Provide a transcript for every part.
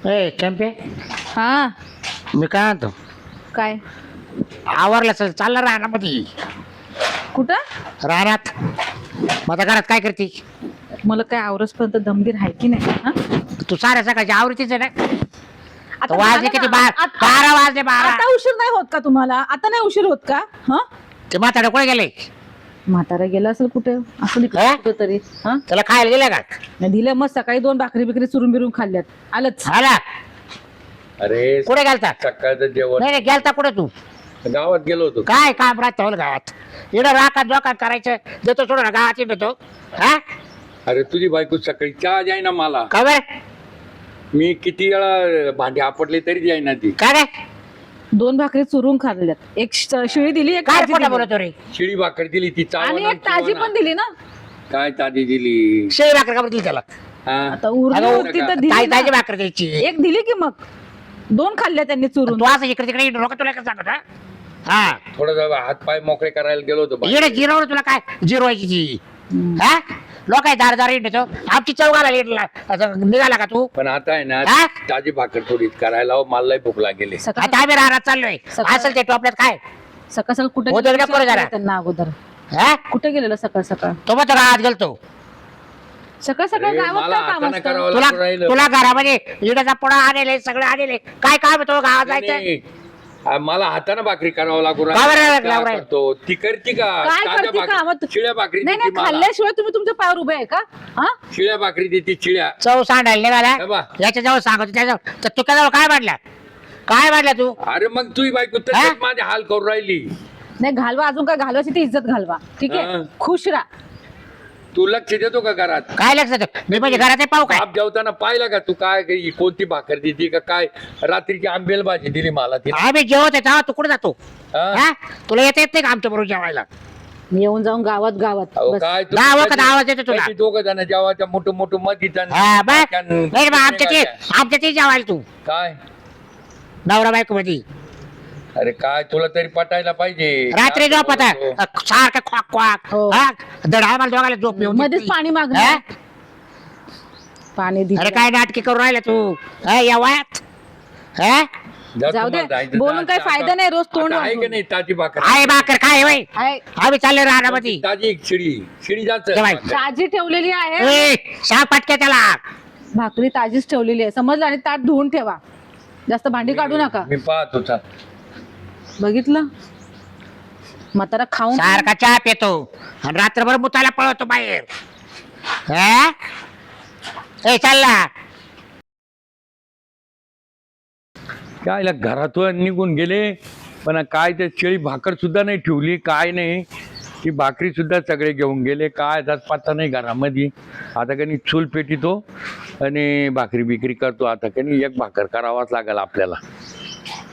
ए चंपे, हा मी काय म्हणतो, काय आवरलं चल, चाललं रानामध्ये. कुठं रानात मग आता घरात काय करते? मला काय आवरसपर्यंत दमगीर आहे की नाही हा? तू साऱ्या सकाळची आवडतीच आहे ना. आता वाजले झालं किती? ना. आता 12 वाजले. 12. आता उशीर नाही होत का तुम्हाला? आता नाही उशीर होत का? हा ते म्हातारं कुठे गेले? म्हातारा गेला असेल कुठे असं हा? कुठं तरी. हा त्याला खायला गेले का? नाही दिलं, मग सकाळी 2 भाकरी बिकरी चुरून बिरून खाल्ल्यात. आलंच. आला अरे कुठे गेलता? सकाळचं जेवण नाही गेलता कुठे तू? गावात गेलो होतो. काय काम राहत होल गावात? इकडं राखात जोकात करायचं, देतो सोडून गावात येतो. हा अरे तुझी बायको सकाळी चहा जाई ना मला. का बरं? मी किती वेळा भांडी आपटले तरी जाई ना ती. काय रे? 2 भाकरी चुरून खाल्ल्यात. एक शिळी दिली, एक काय ताजी खोटं दिली. बोलतो रे? शिळी भाकर दिली ती आणि एक ताजी पण दिली ना. काय ताजी दिली? शेळी भाकर का बरं दिली त्याला? हा आता उरली अगं, होती तर दिली ताजी ना. ताजी भाकर द्यायची. एक दिली की मग 2 खाल्ल्या त्यांनी चुरून. तू असं इकडे तिकडे येऊन नका, तुला काय सांगत हा? हा थोडं हात पाय मोकळे करायला गेलो होतो बाहेर. इकडे जिरवलं तुला काय जिरवायची ती? हा लोक आहे दार येतो, आमची चौघाला निघाला का तू? पण आता आहे ना हा? ताजी भाकर थोडी करायला लाव, मलाही भूक लागेली. सकाळ आता आम्ही राहणार चाललोय. सकाळ- असेल ते टोपल्यात काय? सकाळ कुठे हो, तिकडे करू जरा. त्यांना अगोदर हा कुठे गेलेलं सकाळ सकाळ तो मग राहत गेलतो. सकाळ सकाळ अरे, गावात मला काय काम हाताने असतं? करावं तुला लागून राहिलं. तुला घरामध्ये इडाचा पोळा आणले, सगळे आणले, काय काम आहे तो गावात जायचं? नाही, मला हाताने भाकरी करावं लागून का बरं राहिलं. लागलं काय रे? करतो ती करते का? काय ताज्या करते का? मग तू- शिळ्या भाकरी नाही देते नाही, मला. खाल्ल्याशिवाय तुम्ही तुमच्या पायावर उभे आहे का? हा शिळ्या भाकरी देते चिळ्या. चव सांडायला निघाला हे बा. याच्याजवळ सांगतो, त्याच्याजवळ तर तू त्याजवळ काय मांडला? काय मांडला तू? अरे मग तुझी बायको हा? तशीच माझे हाल करून राहिली. नाही घालवा, अजून काय घालवायची ती इज्जत घालवा. ठीक हा. आहे, खुश राहा. तू लक्ष देतो का घरात? काय लक्षात? मी म्हणजे घरात पाहू काय? बाप जेवताना पाहिला का तू काय काही कोणती भाकर देते का काय? रात्रीची आंबेल भाजी दिली मला ती. आम्ही जेवत आहे तेव्हा तू कुठे जातो? हा? हा तुला येता येत नाही का आमच्या बरोबर जेवायला? मी येऊन जाऊन गावात गावात अहो, बस. काय दहा वखत आवाज येतो तुला. दोघ जण जेवायच्या मोठं मोठं मधीचा हा बघ नाही बा, आमच्या ते जेवायला तू काय? नवरा बायको मध्ये अरे काय तुला तरी पटायला पाहिजे. रात्री काय झोप आता बोलतो? सारखं क्वाक क्वाक. हो. हा दड आम्हाला दोघाला झोप येऊन मध्येच देते. पाणी हा? मागणं, पाणी दिलं. अरे काय नाटकी करून राहिला तू हा, या वयात? हा जा जाऊ दे, तुम्हाला जायचं. बोलून जा, काही जा, फायदा जा. नाही, रोज तोंड आता आहे वाजवून. का नाही ताजी भाकर? आहे भाकर काय वय? आहे. आम्ही चालले राहण्यामध्ये. ताजी एक शिडी जात जेवाय. ताजी ठेवलेली आहे, सहा पटक्या त्याला. भाकरी ताजीच ठेवलेली आहे, समजलं? आणि ताट धुवून ठेवा, जास्त भांडी काढू नका. मी पाहत होता. बघितलं, म्हातारा खाऊन सारखा चहा पितो आणि रात्रभर मुताला पळवतो बाहेर. हा? ए चालला काय ला घरातून निघून गेले, पण काय ते शेळी भाकर सुद्धा नाही ठेवली, काय नाही. ती भाकरी सुद्धा सगळे घेऊन गेले. काय त्यात पत्ता नाही घरामध्ये. आता कधी चूल पेटितो आणि भाकरी बिकरी करतो. आता कधी एक भाकर करावाच लागेल आपल्याला.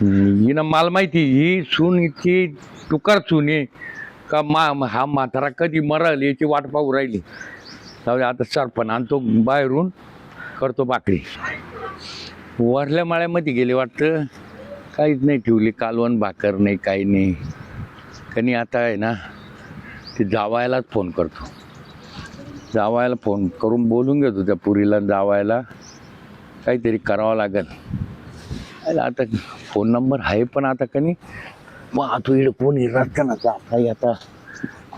हिनं मला माहिती ही सून इतकी टुकार सून आहे का हा म्हातारा कधी मरल याची वाट पाहू राहिली. जाऊ दे, आता सरपण आणतो बाहेरून, करतो भाकरी. वरल्या माळ्यामध्ये गेले वाटतं, काहीच नाही ठेवली, कालवण भाकर नाही, काही नाही. कनी आता आहे ना ते जावायलाच फोन करतो. जावायला फोन करून बोलून घेतो त्या पुरीला जावायला, काहीतरी करावं लागेल. आता फोन नंबर आहे पण आता कनी मग आता इकडे कोणी रस्त्यानं जाता आता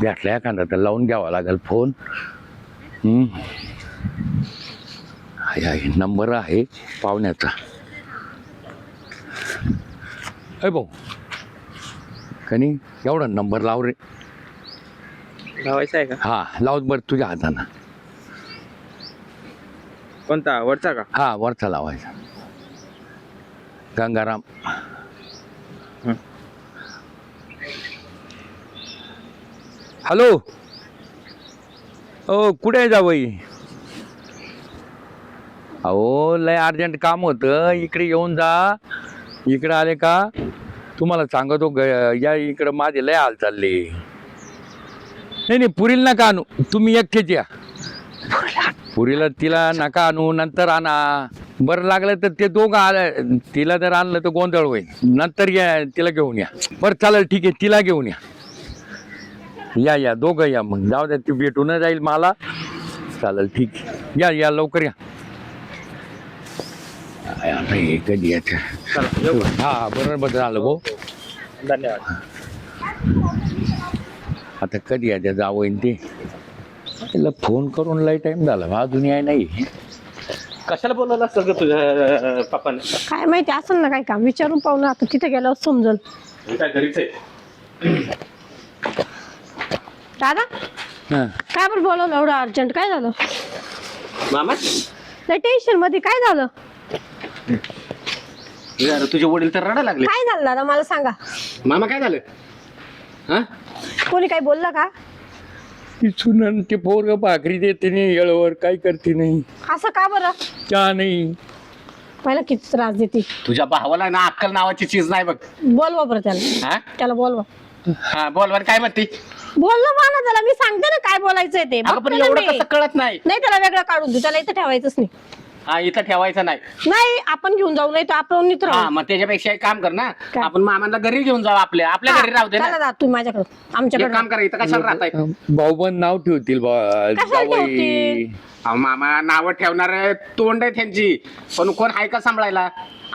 भेटला एखादा तर लावून घ्यावा लागेल फोन. आहे नंबर आहे पाहुण्याचा. अय भाऊ कनी एवढा नंबर लाव रे. लावायचा आहे का? हा लाव बरं तुझ्या हातानं. कोणता वरचा का? हा वरचा लावायचा. गंगाराम. हॅलो. ओ कुठे आहे जावई? अहो लय अर्जंट काम होतं, इकडे येऊन जा. इकडे आले का तुम्हाला सांगतो या इकडं माझे लय हाल चालले. नाही नाही पुरीला नका आणू, तुम्ही एकटेच या. पुरीला तिला नका आणू, नंतर आणा. बरं लागलं तर ते दोघं आलं, तिला जर आणलं तर गोंधळ होईल. नंतर या तिला घेऊन या. बरं चालेल ठीक आहे, तिला घेऊन या. या या दोघं या, मग जाऊ द्या, ती भेटून जाईल मला. चालेल ठीक आहे, या या लवकर या. अरे कधी येत चला येऊ का? हा बरोबर झालं भाऊ. धन्यवाद. आता कधी येते जावं ते त्याला फोन करून लय टाइम झाला बा, अजून याय नाही. कशाला बोलायला असेल का तुझ्या पप्पाने? काय माहिती असेल ना काय काम, विचारून पाहू ना, आता तिथे गेल्यावर समजल. मी काय घरीच आहे. दादा हा. काय बरं बोलवलं एवढं अर्जंट, काय झालं? मामा लय टेन्शन मध्ये काय झालं? यार, तुझे वडील तर रडा लागले. काय झालं दादा मला सांगा. मामा काय झालं? हा कोणी काही बोललं का? ती सुनन ते पोरग भाकरी देते नाही येळवर, काय करते नाही, असं का बरं? चहा नाही. मला किती त्रास देते. तुझ्या भावाला ना अक्कल नावाची चीज नाही बघ. बोलवा बरं त्याला, हा त्याला बोलवा. हा बोल बरं, काय म्हणते? बोललो ना त्याला, मी सांगते ना काय बोलायचंय ते. अगं पण बघते ना एवढं मी. कसं कळत नाही? नाही त्याला वेगळं काढून देऊ, त्याला इथं ठेवायचंच नाही. हा इथं ठेवायचं नाही. नाही आपण घेऊन जाऊ, नाही तर आपण इथं हा राहू. मग त्याच्यापेक्षा एक काम कर ना, काय? आपण मामांना घरी घेऊन जाऊ, आपल्या घरी राहू दे ना. चला तुम्ही माझ्याकडे, एक आमच्याकडे काम करा, इथं कशाला राहताय? भाऊ पण नाव ठेवतील कशाला जावई. ठेवतील? अहो, मामा नावं ठेवणार तोंड आहे त्यांची, पण कोण आहे का सांभाळायला?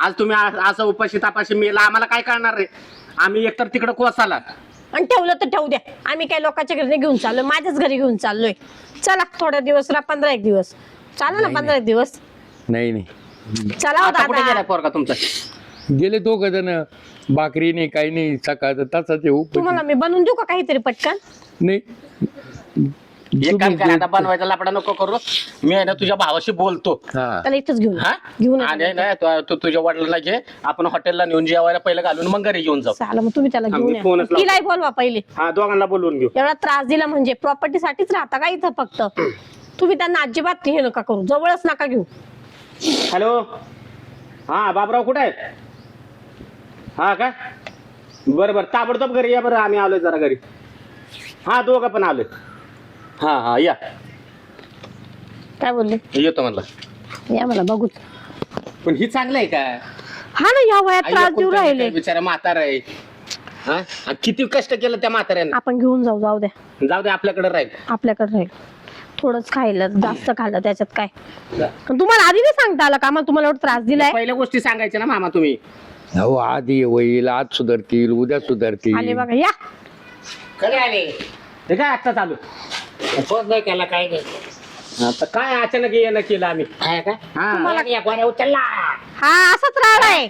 आज तुम्ही असं उपाशी तापाशी मेला, आम्हाला काय करणार रे? आम्ही एकतर तिकडं कोसाला. आणि ठेवलं तर ठेवू द्या, आम्ही काही लोकांच्या घरी नाही घेऊन चाललोय, माझ्याच घरी घेऊन चाललोय. चला थोड्या दिवस राहा, 15 दिवस चालेल ना? 15 दिवस नाही नाही चला हो आता कुठे गेला दादा. पोरगा तुमचा? गेले दोघ जण, भाकरी नाही काही नाही, सकाळचं तसाच येऊ तुम्हाला मी बनवून देऊ का काहीतरी पटकन? नाही. एक काम करा, आता बनवायचा लापडा नको करू. मी आहे ना तुझ्या भावाशी बोलतो. हा त्याला इथंच घेऊन हा घेऊन आणि आहे ना तू तुझ्या वडिलांना घे, आपण हॉटेलला नेऊन जेवायला पहिलं घालून मग घरी घेऊन जाऊ. चालेल, मग तुम्ही त्याला हा, घेऊन मी फोनच या. लावतो. तिलाही बोलवा पहिले. हा दोघांना बोलवून घेऊ. एवढा त्रास दिला म्हणजे प्रॉपर्टीसाठीच राहता का इथं फक्त? तुम्ही त्यांना अजिबात हे नका करू, जवळच नका घेऊ. हॅलो, हा बाबराव कुठे आहेत? हा का, बरं बरं, ताबडतोब घरी या बरं, आम्ही आलोय जरा घरी. हा दोघं पण आलोय. हा हा या, काय बोलले? येतो म्हणलं. या मला बघूच. पण ही चांगलं आहे का? हा ना, या वयात आई त्रास देऊ एकुलता एक राहिले. आहे, बिचारा म्हातारा आहे. हा आणि किती कष्ट केलं त्या म्हाताऱ्यानं. आपण घेऊन जाऊ, जाऊ द्या, जाऊ दे, आपल्याकडे राहील. आपल्याकडे राहील. थोडंच खायला, जास्त खाल्लं त्याच्यात काय. पण तुम्हाला आधी नाही सांगता आलं का मग तुम्हाला एवढा त्रास दिलाय? पहिल्या गोष्टी सांगायच्या ना मामा तुम्ही. हो आधी होईल, आज सुधारतील, उद्या सुधारतील. आले बघा, या. कधी आले? हे काय आता चालू? फोन नाही केला, काय नाही. आता काय अचानक येणं केलं आम्ही? हा उचलला. हा असंच राहिलाय.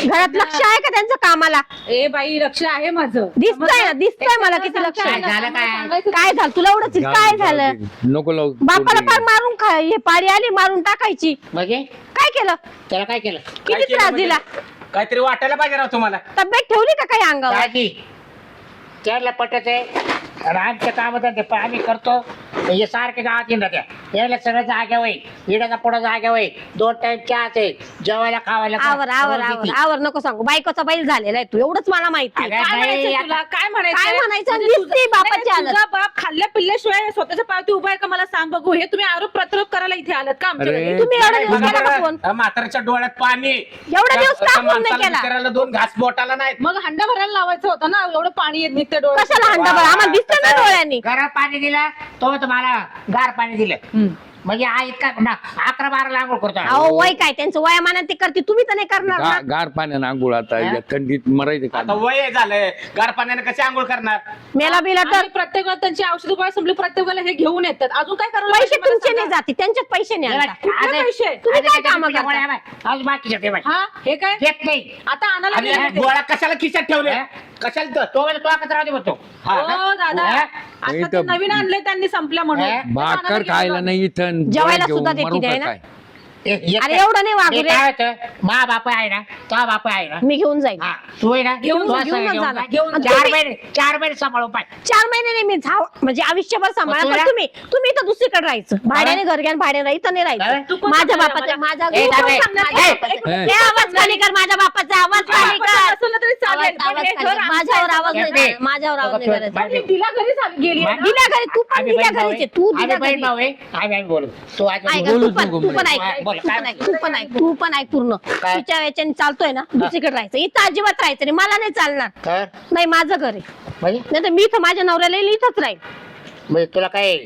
घरात लक्ष आहे का त्यांचं कामाला? ए बाई, लक्ष आहे माझं. दिसतंय ना, दिसतंय मला किती लक्ष आहे. काय झालं काय? काय झालं तुला एवढंच? काय झालं? नको लावू. बापाला पार मारून हे पाडी आली मारून टाकायची. म्हणजे काय केलं? त्याला काय केलं? किती त्रास दिला? काहीतरी वाटायला पाहिजे राव तुम्हाला. तब्येत ठेवली का काही अंगावर? काळजी त्याला पटत आहे. आमच्या कामात आम्ही करतो, हे सारखे गावात येणार त्या यायला सगळं जाग्या होईल, इडाचा पुढं जाग्या होईल, 2 टाइम चहाच आहे, जेवायला खावायला आवर आवर आवर आवर नको सांगू, बायकोचा बैल झालेला आहे तू, एवढंच मला माहिती. अगं, काय नाही, म्हणायचं आता- तुला? काय म्हणायचं? काय म्हणायचं? म्हणजे दिसते तुझं- बापाची नाही, हालत. तुझा बाप खाल्ल्या पिल्ल्याशिवाय स्वतःच्या पायावरती उभा आहे का मला सांग बघू. हे तुम्ही आरोप प्रत्यारोप करायला इथे आलात का आमच्या अरे, घरी? तुम्ही एवढा दिवस बघा केला का बरं, फोन? म्हाताऱ्याच्या डोळ्यात पाणी. एवढा दिवस का फोन नाही केला? बिचाऱ्याला 2 घास बोटाला नाहीत. मग हंडा भरायला लावायचं होतं ना, एवढं पाणी येत निघते डोळ्यात. कशाला हंडा बरं? आम्हाला दिसतं ना डोळ्यांनी. गरम पाणी दिलं तो तुम्हाला गार पाणी दिलं म्हणजे हा इतका 11-12 आंघोळ करतो. अहो वय काय त्यांचं वयामानात ते करते, तुम्ही तर नाही करणार ना. गार पाण्यानं आंघोळ आता या थंडीत मरायचं आता का? वय झालंय, गार पाण्याने कसे आंघोळ करणार? मेला बिला तर आणि प्रत्येक वेळा त्यांची औषध गोळ्या संपली, प्रत्येक वेळेला हे घेऊन येतात. अजून काय करायला पैसे पाहिजे मला तुमचे सांगा? नाही जाते, त्यांच्यात पैसे नाही हे आणता. बघ, आज- कुठले पैसे? तुम्ही आज काय त्याच्या कामं पिठ्या करता? गोळ्या बाय. आज बाकीच्या ते बाय. हा हे काय घेत नाही. आता आणायला आणि गेले ते. गोळा कशाला खिशात ठेवले? कशाला तर? तो तो आकत राहू दे म्हणतो. हा का? हो दादा, हा? आता इथं- ते नवीन आणले त्यांनी संपल्या म्हणून. हा? भाकर खायला नाही इथं, जेवायला घेऊन सुद्धा देते मरू नाही का ना? काय? एक- अरे एवढं नाही वागू हे रे. काय होतं मा बाप आहे ना तो बाप आहे ना मी घेऊन जाईल. हा, तू आहे ना घेऊन तू जा, असं घेऊनच घेऊन जाणार. जा. घेऊन आणि 4 तुम्ही- महिने 4 महिने सांभाळून पाय. 4 महिने नाही मी म्हणजे आयुष्यभर सांभाळा. मग तुला? पण तुम्ही इथं दुसरीकडे राहायचं, भाड्याने घर घ्या, भाड्याने राहा, इथं नाही काय? राहायचं. तू कोण माझ्या सांगणार बापाचा मला? माझा ए, तू दादा, कोण सांगणार? ए, हे आवाज खाली कर, माझ्या बापाचा आवाज खाली कर. नसेल ना तरी चालेल, पण आवाज हे खाली घर कर. आमचं माझ्यावर आहे. आवाज नाही ए, करायचा, माझ्यावर आवाज नाही करायचा. बाय- मी तिला घरी गेली आहे ना. दिल्या घरी, तू पण आम्ही दिल्या बहीण भाऊ घरीच आहे, आहे. तू आम्ही दिल्या बहीण घरी. भाऊ आहे. आम्ही बोलू तू आज ऐक, बोलू. तू पण बोलू ऐक, बोल, तू काय? पण ऐक, तू पण ऐक, तू पण ऐक पूर्ण. काय? तिच्या याच्याने चालतोय ना, दुसरीकडे राहायचं, इथं अजिबात राहायचं नाही, मला नाही चालणार. काय? नाही माझं घर आहे, म्हणजे नाही तर मी इथं माझ्या नवऱ्याला येईल, इथंच राहील. म्हणजे तुला काय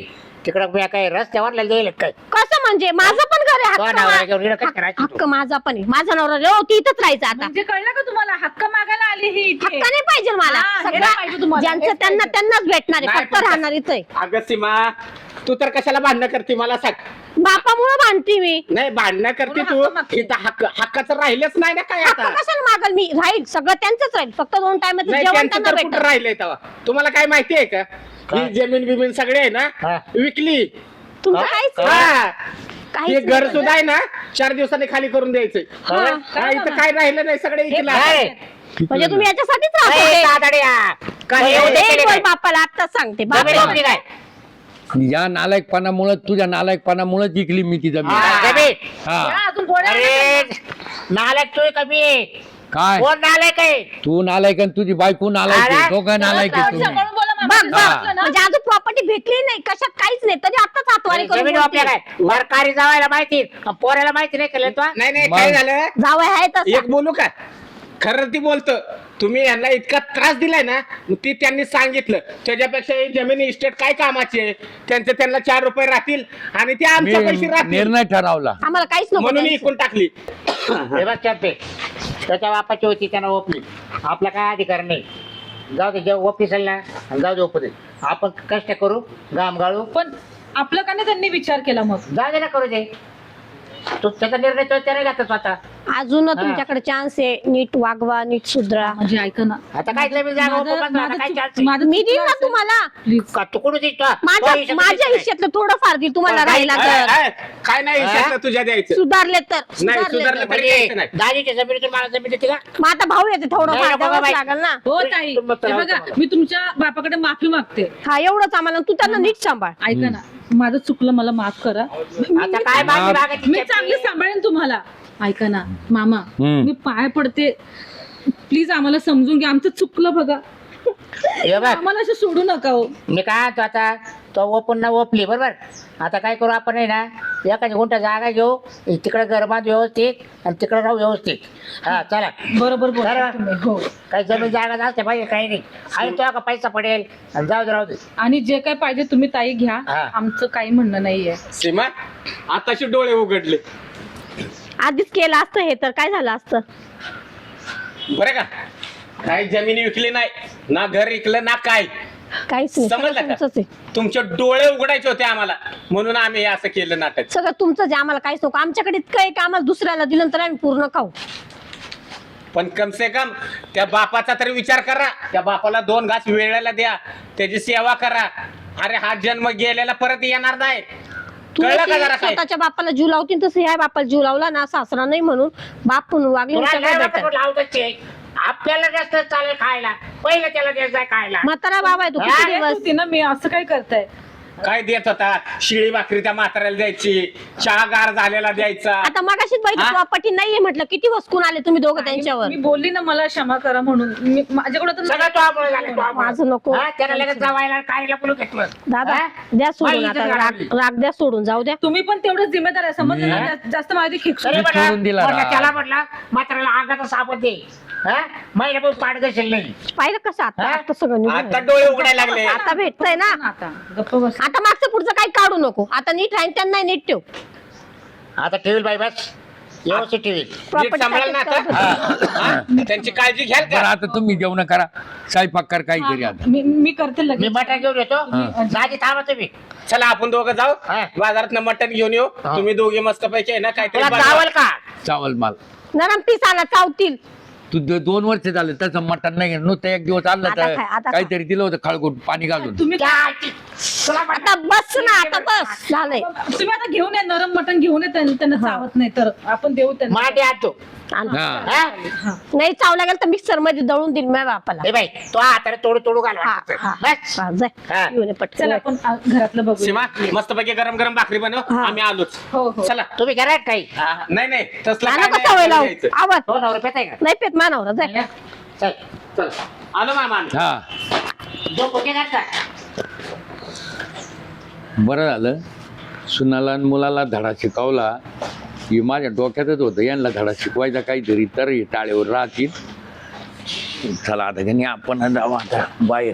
तिकडं मी काय रस्त्यावर जाईल काय कसं म्हणजे माझं पण घर आहे, तो हक्क नवरा घेऊन इकडं काय करायची तू? हक्क माझा पण आहे. माझा नवरा हो ती इथंच राहायचं आता. म्हणजे कळलं का तुम्हाला हक्क मागायला आली ही इथे हक्क नाही पाहिजे मला, हा, हे नाही पाहिजे सगळं तुम्हाला. ज्यांचं हेच त्यांना पाहिजे. त्यांनाच भेटणार आहे, नाही, फक्त पण- राहणार इथे. अगं सीमा तू तर कशाला भांडणं करते मला सांग. बापामुळे भांडते मी. नाही भांडणं करते म्हणून तू हक्क मागते. इथं हक्काचं राहिलंच नाही ना काय हक्क आता. कशाला मागल मी, राहील सगळं त्यांचंच राहील, फक्त 2 टायमाचं नाही जेवण त्यांचं त्यांना तर कुठं भेटणार. राहिलंय तेव्हा तुम्हाला काय माहिती आहे का काय? ही जमीन बिमीन सगळे आहे ना हा. विकली. तुमचं काहीच हा. काहीच हे नाही घर सुद्धा आहे ना 4 दिवसांनी खाली करून द्यायचंय. हा. हा, इथं काय राहिलं नाही सगळे इकला. काय? म्हणजे तुम्ही याच्यासाठीच ए, राहता. दादाड्या. काय येऊ दे केले काय? बापाला आत्ताच सांगते बाप जमीन ओपली काय या नालायकपणामुळे तुझ्या नालायकपणामुळे जिंकली मी ती जमीन. हा, जमीन हा या, अजून गोळ्या अरे नालायक तू कमी आहे काय कोण नालायक आहे तू नालायक आणि तुझी बायको नालायक आहे. अरे, दोघं नालायक आहे तुम्ही. सांभाळून बोला बघ मामा. बघ समजलं ना? म्हणजे अजून प्रॉपर्टी भेटली नाही, कशात काहीच नाही, तरी आत्ताच हातवारी करून जमीन ओपल्या बोलते. काय सरकारी जावायला माहिती पोऱ्याला माहिती नाही केलं तो नाही नाही मग. काय झालं जावई आहे तसं. एक बोलू का खरं ती बोलतं तुम्ही यांना इतका त्रास दिलाय ना मग ती त्यांनी सांगितलं त्याच्यापेक्षा ही जमीन इस्टेट काय कामाची आहे त्यांना 4 रुपये राहतील आणि ते आमच्या पैसे मी राहतील निर्णय ठरवला आम्हाला काहीच नको म्हणून द्यायचं. इकून टाकली. हे बघ चंपे त्याच्या बापाची होती त्यानं ओपली आपला काय अधिकार नाही जाऊ दे जेव्हा ओपली ना आणि जाऊ दे ओपू दे आपण कष्ट करू घाम गाळू पण आपलं का नाही त्यांनी विचार केला मग जाऊ दे ना करू दे तू त्याचा निर्णय तो त्याने घातला स्वतः अजून तुमच्याकडे चान्स आहे, नीट वागवा, नीट सुधरा. म्हणजे ऐका ना आता काय जमीन जागा माझं- ओपन आता माझं काय चुक- चालतं माझं मी देईन चुकलं ना असेल. तुम्हाला, Please. का तू कुठून देतो माझ्या हिश्यातलं थोडंफार देईल तुम्हाला राहिला तर. काय नाही हिशोबाला तुझ्या द्यायचं सुधारले तर सुधारले सुधारले तर. तर. द्यायचं नाही. दाजीच्या जमिनीतून मला जमीन देते का मग आता भाऊ येते नाही थोडंफार नको द्यावंच बाई. लागेल ना. हो ताई तुम्ही हे बघा तुम्हाला. मी तुमच्या बापाकडे माफी मागते हा एवढंच आम्हाला, तू त्यांना नीट सांभाळ. ऐका ना माझं चुकलं मला माफ करा आता काय बाकी बागाची मी चांगली सांभाळेन तुम्हाला. ऐका ना मामा हम्म. मी पाय पडते प्लीज आम्हाला समजून घ्या आमचं चुकलं बघा हे बघ आम्हाला असं सोडू नका हो. मी काय म्हणतो आता तो ओपन ना ओपली बरोबर आता काय करू आपण आहे ना एखादी गुंठा जागा घेऊ तिकडे गरमात व्यवस्थित आणि तिकडे राहू व्यवस्थित हा चला बरोबर बोलता बरं. तुम्ही हो काही जमीन जागा असते पाहिजे काही नाही आणि तो का पैसा पडेल आणि जाऊ दे राहू दे आणि जे काय पाहिजे तुम्ही ताई घ्या हा. आमचं काही म्हणणं नाहीये सीमा आताशी डोळे उघडले आधीच केलं असतं हे तर काय झालं असतं. बरं का काही जमिनी विकली नाही ना घर विकलं ना काय काहीच नाही, समजलं सगळं का? तुमचंच आहे. तुमचे डोळे उघडायचे होते आम्हाला म्हणून आम्ही असं केलं नाटक. सगळं तुमचं जे, आम्हाला काहीच नको. आमच्याकडे इतकं आहे की आम्हाला दुसऱ्याला दिलं तर आम्ही पूर्ण खाऊ. पण कम से कम त्या बापाचा तरी विचार करा त्या बापाला 2 घास वेळेला द्या त्याची सेवा करा. अरे हा जन्म गेलेला परत येणार नाही तू कळलं का जशी जरा काय स्वतःच्या बापाला जीव लावतील तसं ह्या बापाला जीव लावला ना, सासरा नाही म्हणून बाप म्हणून वागले तुला सगळं नाही better. वाटत लावतच आहे. आपल्याला जास्त चालेल खायला पहिलं त्याला द्यायचं खायला म्हातारा बाबा आहे तू, हा, किती देत दिवस होती ना मी असं काय करताय काय देत होता शिळी भाकरी त्या म्हाताऱ्याला द्यायची चहा गार झालेला द्यायचा. आता मगाशीच बाई हा? प्रॉपर्टी नाहीये म्हटलं, किती वसकून आले तुम्ही दोघं त्यांच्यावर. मी बोलली ना मला क्षमा करा म्हणून माझ्याकडे तर सगळं तो आपण झालं तो आपण. माझं नको. हा, त्याला लगेच जावायला कायला बोलू घेतलं दादा हा? द्या सोडून, बाई, आता इथं राग राग द्या सोडून, जाऊ द्या. तुम्ही पण तेवढंच जिम्मेदार आहे समजलं ना? मी- जास्त माझी खिक तरी म्हणलं, सोडून दिला म्हणलं राग. त्याला म्हटलं म्हाताऱ्याला अंगाचा साबण दे हा महिन्यापासून पाठ घसेल नाही पाहिलं कसं आता हा? आता सगळं निघून आता आलं. डोळे उघडायला लागले. आता भेटतंय ना. आता गप्प बस आता मागचं पुढचं काही काढू नको, आता नीट राहीन त्यांना नीट ठेव. आता ठेवील बाई बस व्यवस्थित ठेवील नीट सांभाळाल ना आता? हा? त्यांची काळजी घ्याल बरं का आता तुम्ही जेवण करा, स्वयंपाक कर काहीतरी आता. मी करते मी लगेच मटण घेऊन येतो दाजी थांबा तुम्ही चला आपण दोघं जाऊ हा. बाजारात मटण घेऊन येऊ हा. तुम्ही दोघे मस्त पैकी आहे ना काहीतरी तुला बनवा. चावल का चावल माल नरम पीस आला चावतील. तू 2 वर्ष झाले तसं मटण नाही घेणं. नुसतं 1 दिवस आणलं आता तर काय, आता काहीतरी दिलं होतं खळगूट पाणी घालून. तुम्ही तुला म्हटलं. आता बस ना, आता बस झालंय. तुम्ही आता घेऊन या नरम मटण घेऊन या त्यांना चावत नाही तर आपण देऊ त्यांना मांडी आणतो आण. हा हा? नाही चावला गेलं तर मिक्सर मध्ये दळून देईल माझ्या बापाला. ए बाई तो हाताने तोडू तोडू घाल हा, वाटतं. हा. बस हा, जाय. हा. घेऊन ये पटकन. चला आपण घरातलं बघू सीमा मस्त पैकी गरम गरम भाकरी बनव हा. आम्ही आलोच हो हो चला तुम्ही करा काही हा, नाही नाही तसलं आणू काय का नाही, सवय लावू? घ्यायचं. आवाज हो नवरा पेत आहे का नाही पेत मानवरा, जाय. नाही ना? चल चल आलो मामा आम्ही. हा जो कोणी का बरं झालं सुनाला आणि मुलाला धडा शिकवला की माझ्या डोक्यातच होतं यांना धडा शिकवायचा काहीतरी तर हे टाळेवर राहतील. चला आता त्यांनी आपण जाऊ आता बाहेर.